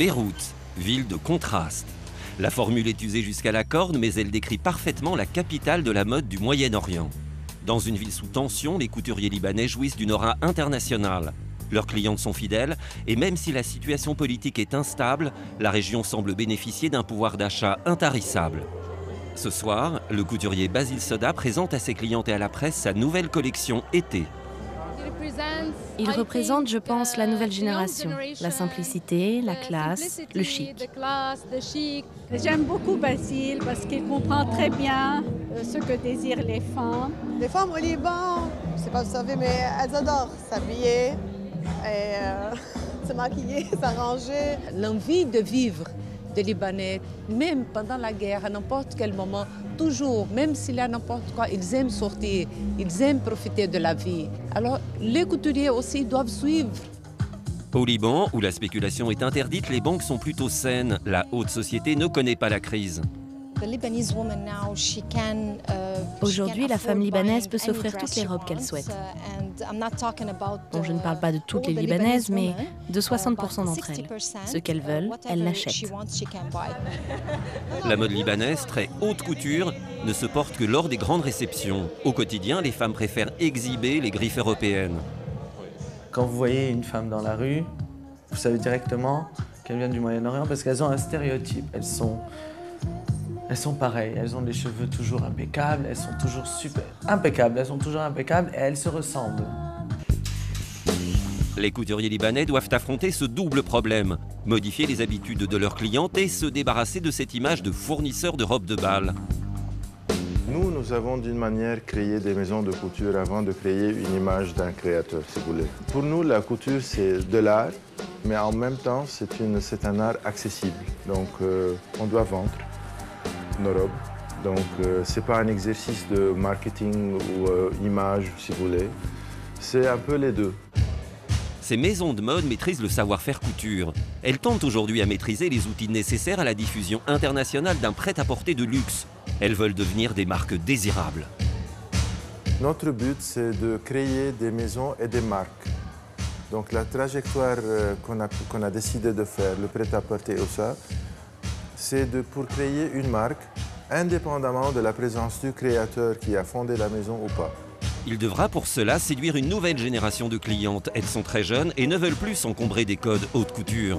Beyrouth, ville de contraste. La formule est usée jusqu'à la corne, mais elle décrit parfaitement la capitale de la mode du Moyen-Orient. Dans une ville sous tension, les couturiers libanais jouissent d'une aura internationale. Leurs clientes sont fidèles, et même si la situation politique est instable, la région semble bénéficier d'un pouvoir d'achat intarissable. Ce soir, le couturier Basile Soda présente à ses clientes et à la presse sa nouvelle collection été. Il représente, je pense, la nouvelle génération. La simplicité, la classe, le chic. J'aime beaucoup Basile parce qu'il comprend très bien ce que désirent les femmes. Les femmes au Liban, je ne sais pas si vous savez, mais elles adorent s'habiller et se maquiller, s'arranger. L'envie de vivre des Libanais, même pendant la guerre, à n'importe quel moment, toujours, même s'il y a n'importe quoi, ils aiment sortir, ils aiment profiter de la vie. Alors, les couturiers aussi doivent suivre. Au Liban, où la spéculation est interdite, les banques sont plutôt saines. La haute société ne connaît pas la crise. Aujourd'hui, la femme libanaise peut s'offrir toutes les robes qu'elle souhaite. Bon, je ne parle pas de toutes les Libanaises, mais de 60% d'entre elles. Ce qu'elles veulent, elles l'achètent. La mode libanaise, très haute couture, ne se porte que lors des grandes réceptions. Au quotidien, les femmes préfèrent exhiber les griffes européennes. Quand vous voyez une femme dans la rue, vous savez directement qu'elle vient du Moyen-Orient parce qu'elles ont un stéréotype. Elles sont pareilles, elles ont les cheveux toujours impeccables, elles sont toujours super impeccables, elles sont toujours impeccables et elles se ressemblent. Les couturiers libanais doivent affronter ce double problème, modifier les habitudes de leurs clientes et se débarrasser de cette image de fournisseur de robes de bal. Nous avons d'une manière créé des maisons de couture avant de créer une image d'un créateur, si vous voulez. Pour nous, la couture, c'est de l'art, mais en même temps, c'est un art accessible. Donc, on doit vendre nos robes. Donc, ce n'est pas un exercice de marketing ou image, si vous voulez. C'est un peu les deux. Ces maisons de mode maîtrisent le savoir-faire couture. Elles tentent aujourd'hui à maîtriser les outils nécessaires à la diffusion internationale d'un prêt-à-porter de luxe. Elles veulent devenir des marques désirables. Notre but, c'est de créer des maisons et des marques. Donc la trajectoire qu'on a décidé de faire, le prêt-à-porter ou ça, c'est pour créer une marque indépendamment de la présence du créateur qui a fondé la maison ou pas. Il devra pour cela séduire une nouvelle génération de clientes. Elles sont très jeunes et ne veulent plus s'encombrer des codes haute couture.